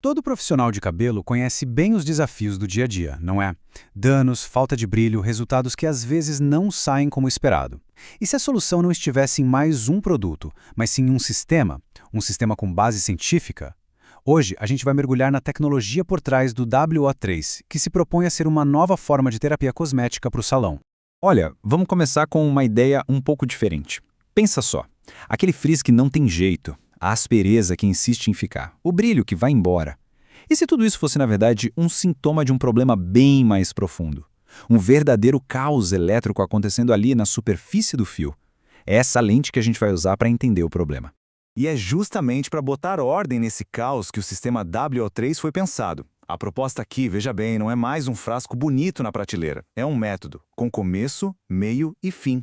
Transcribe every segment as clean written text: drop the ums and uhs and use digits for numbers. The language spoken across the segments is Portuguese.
Todo profissional de cabelo conhece bem os desafios do dia a dia, não é? Danos, falta de brilho, resultados que às vezes não saem como esperado. E se a solução não estivesse em mais um produto, mas sim em um sistema com base científica? Hoje, a gente vai mergulhar na tecnologia por trás do WO3, que se propõe a ser uma nova forma de terapia cosmética para o salão. Olha, vamos começar com uma ideia um pouco diferente. Pensa só, aquele frizz que não tem jeito, a aspereza que insiste em ficar, o brilho que vai embora. E se tudo isso fosse, na verdade, um sintoma de um problema bem mais profundo? Um verdadeiro caos elétrico acontecendo ali na superfície do fio. É essa lente que a gente vai usar para entender o problema. E é justamente para botar ordem nesse caos que o sistema WO3 foi pensado. A proposta aqui, veja bem, não é mais um frasco bonito na prateleira. É um método, com começo, meio e fim.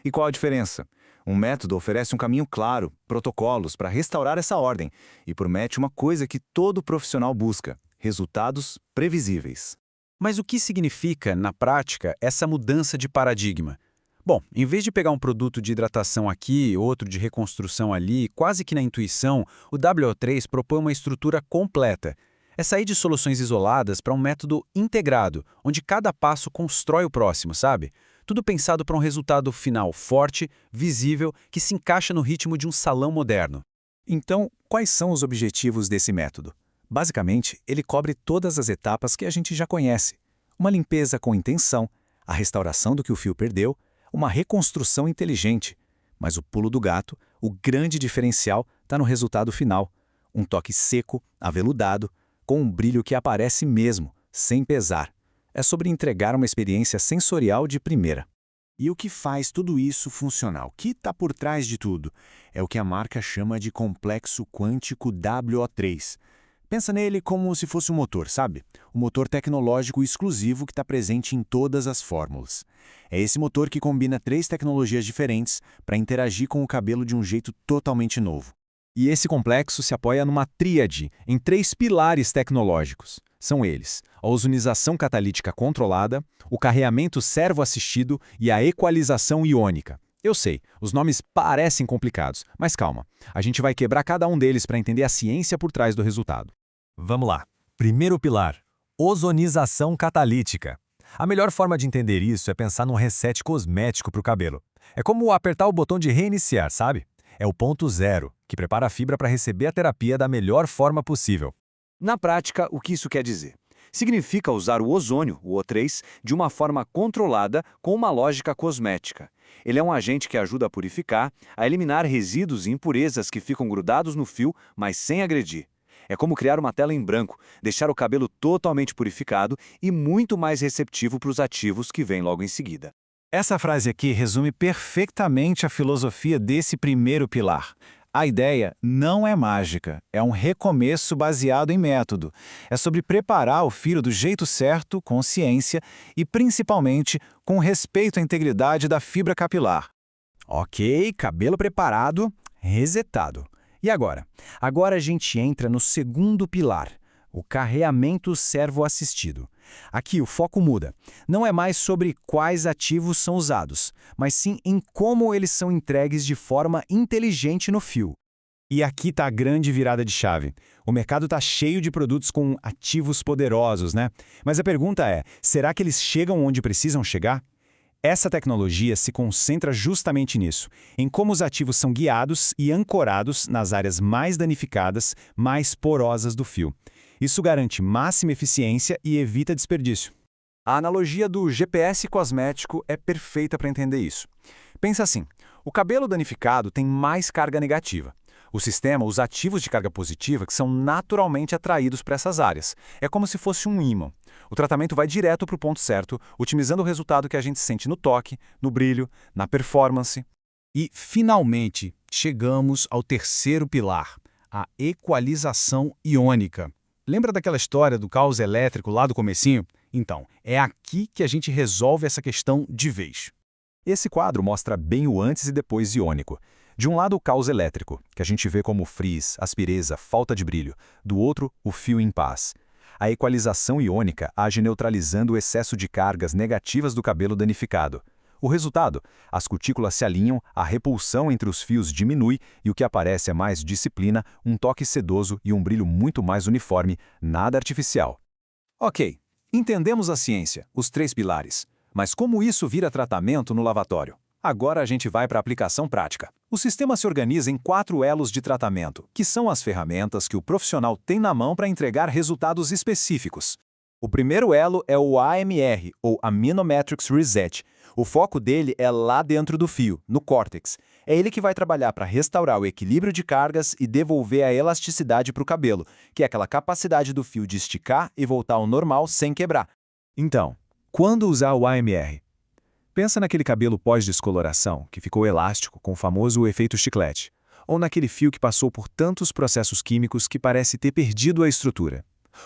E qual a diferença? Um método oferece um caminho claro, protocolos para restaurar essa ordem e promete uma coisa que todo profissional busca: resultados previsíveis. Mas o que significa, na prática, essa mudança de paradigma? Bom, em vez de pegar um produto de hidratação aqui, outro de reconstrução ali, quase que na intuição, o WO3 propõe uma estrutura completa. É sair de soluções isoladas para um método integrado, onde cada passo constrói o próximo, sabe? Tudo pensado para um resultado final forte, visível, que se encaixa no ritmo de um salão moderno. Então, quais são os objetivos desse método? Basicamente, ele cobre todas as etapas que a gente já conhece. Uma limpeza com intenção, a restauração do que o fio perdeu, uma reconstrução inteligente. Mas o pulo do gato, o grande diferencial, está no resultado final. Um toque seco, aveludado, com um brilho que aparece mesmo, sem pesar. É sobre entregar uma experiência sensorial de primeira. E o que faz tudo isso funcionar? O que está por trás de tudo? É o que a marca chama de complexo quântico WO3. Pensa nele como se fosse um motor, sabe? Um motor tecnológico exclusivo que está presente em todas as fórmulas. É esse motor que combina 3 tecnologias diferentes para interagir com o cabelo de um jeito totalmente novo. E esse complexo se apoia numa tríade, em 3 pilares tecnológicos. São eles: a ozonização catalítica controlada, o carreamento servo-assistido e a equalização iônica. Eu sei, os nomes parecem complicados, mas calma, a gente vai quebrar cada um deles para entender a ciência por trás do resultado. Vamos lá. Primeiro pilar: ozonização catalítica. A melhor forma de entender isso é pensar num reset cosmético para o cabelo. É como apertar o botão de reiniciar, sabe? É o ponto zero, que prepara a fibra para receber a terapia da melhor forma possível. Na prática, o que isso quer dizer? Significa usar o ozônio, o O3, de uma forma controlada com uma lógica cosmética. Ele é um agente que ajuda a purificar, a eliminar resíduos e impurezas que ficam grudados no fio, mas sem agredir. É como criar uma tela em branco, deixar o cabelo totalmente purificado e muito mais receptivo para os ativos que vêm logo em seguida. Essa frase aqui resume perfeitamente a filosofia desse primeiro pilar. A ideia não é mágica, é um recomeço baseado em método. É sobre preparar o fio do jeito certo, com ciência e, principalmente, com respeito à integridade da fibra capilar. Ok, cabelo preparado, resetado. E agora? Agora a gente entra no segundo pilar, o carreamento servo-assistido. Aqui o foco muda. Não é mais sobre quais ativos são usados, mas sim em como eles são entregues de forma inteligente no fio. E aqui está a grande virada de chave. O mercado está cheio de produtos com ativos poderosos, né? Mas a pergunta é, será que eles chegam onde precisam chegar? Essa tecnologia se concentra justamente nisso, em como os ativos são guiados e ancorados nas áreas mais danificadas, mais porosas do fio. Isso garante máxima eficiência e evita desperdício. A analogia do GPS cosmético é perfeita para entender isso. Pensa assim, o cabelo danificado tem mais carga negativa. O sistema usa ativos de carga positiva que são naturalmente atraídos para essas áreas. É como se fosse um ímã. O tratamento vai direto para o ponto certo, otimizando o resultado que a gente sente no toque, no brilho, na performance. E, finalmente, chegamos ao terceiro pilar, a equalização iônica. Lembra daquela história do caos elétrico lá do comecinho? Então, é aqui que a gente resolve essa questão de vez. Esse quadro mostra bem o antes e depois iônico. De um lado, o caos elétrico, que a gente vê como frizz, aspereza, falta de brilho. Do outro, o fio em paz. A equalização iônica age neutralizando o excesso de cargas negativas do cabelo danificado. O resultado? As cutículas se alinham, a repulsão entre os fios diminui e o que aparece é mais disciplina, um toque sedoso e um brilho muito mais uniforme, nada artificial. Ok, entendemos a ciência, os 3 pilares. Mas como isso vira tratamento no lavatório? Agora a gente vai para a aplicação prática. O sistema se organiza em 4 elos de tratamento, que são as ferramentas que o profissional tem na mão para entregar resultados específicos. O primeiro elo é o AMR, ou Aminometrics Reset. O foco dele é lá dentro do fio, no córtex. É ele que vai trabalhar para restaurar o equilíbrio de cargas e devolver a elasticidade para o cabelo, que é aquela capacidade do fio de esticar e voltar ao normal sem quebrar. Então, quando usar o AMR? Pensa naquele cabelo pós-descoloração, que ficou elástico com o famoso efeito chiclete, ou naquele fio que passou por tantos processos químicos que parece ter perdido a estrutura.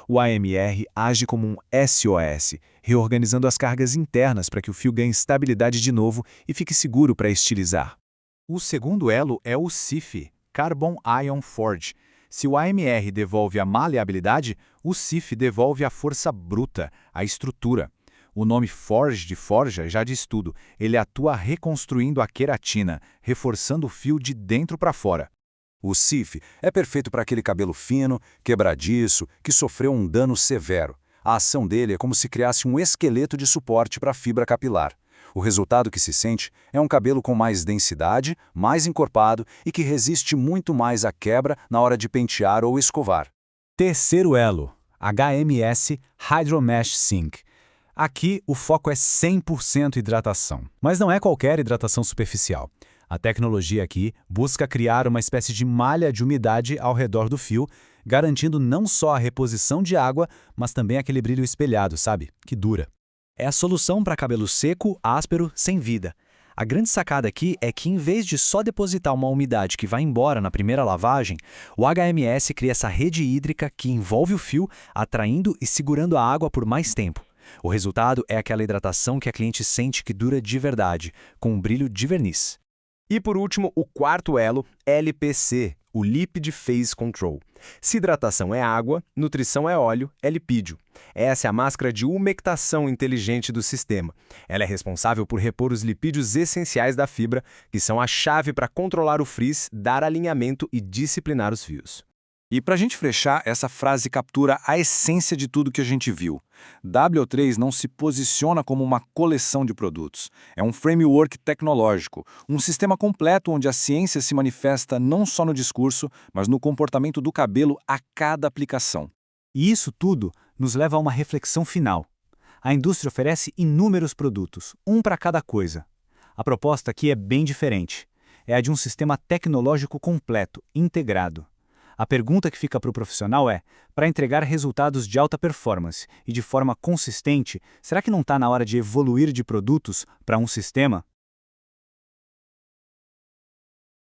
O AMR age como um SOS, reorganizando as cargas internas para que o fio ganhe estabilidade de novo e fique seguro para estilizar. O segundo elo é o CIF, Carbon Ion Forge. Se o AMR devolve a maleabilidade, o CIF devolve a força bruta, a estrutura. O nome Forge de forja já diz tudo. Ele atua reconstruindo a queratina, reforçando o fio de dentro para fora. O CIF é perfeito para aquele cabelo fino, quebradiço, que sofreu um dano severo. A ação dele é como se criasse um esqueleto de suporte para a fibra capilar. O resultado que se sente é um cabelo com mais densidade, mais encorpado e que resiste muito mais à quebra na hora de pentear ou escovar. Terceiro elo, HMS Hydromesh Sync. Aqui o foco é 100% hidratação, mas não é qualquer hidratação superficial. A tecnologia aqui busca criar uma espécie de malha de umidade ao redor do fio, garantindo não só a reposição de água, mas também aquele brilho espelhado, sabe? Que dura. É a solução para cabelo seco, áspero, sem vida. A grande sacada aqui é que, em vez de só depositar uma umidade que vai embora na primeira lavagem, o HMS cria essa rede hídrica que envolve o fio, atraindo e segurando a água por mais tempo. O resultado é aquela hidratação que a cliente sente que dura de verdade, com um brilho de verniz. E por último, o quarto elo, LPC, o Lipid Phase Control. Se hidratação é água, nutrição é óleo, é lipídio. Essa é a máscara de umectação inteligente do sistema. Ela é responsável por repor os lipídios essenciais da fibra, que são a chave para controlar o frizz, dar alinhamento e disciplinar os fios. E para a gente fechar, essa frase captura a essência de tudo que a gente viu. W3 não se posiciona como uma coleção de produtos. É um framework tecnológico, um sistema completo onde a ciência se manifesta não só no discurso, mas no comportamento do cabelo a cada aplicação. E isso tudo nos leva a uma reflexão final. A indústria oferece inúmeros produtos, um para cada coisa. A proposta aqui é bem diferente. É a de um sistema tecnológico completo, integrado. A pergunta que fica para o profissional é, para entregar resultados de alta performance e de forma consistente, será que não está na hora de evoluir de produtos para um sistema?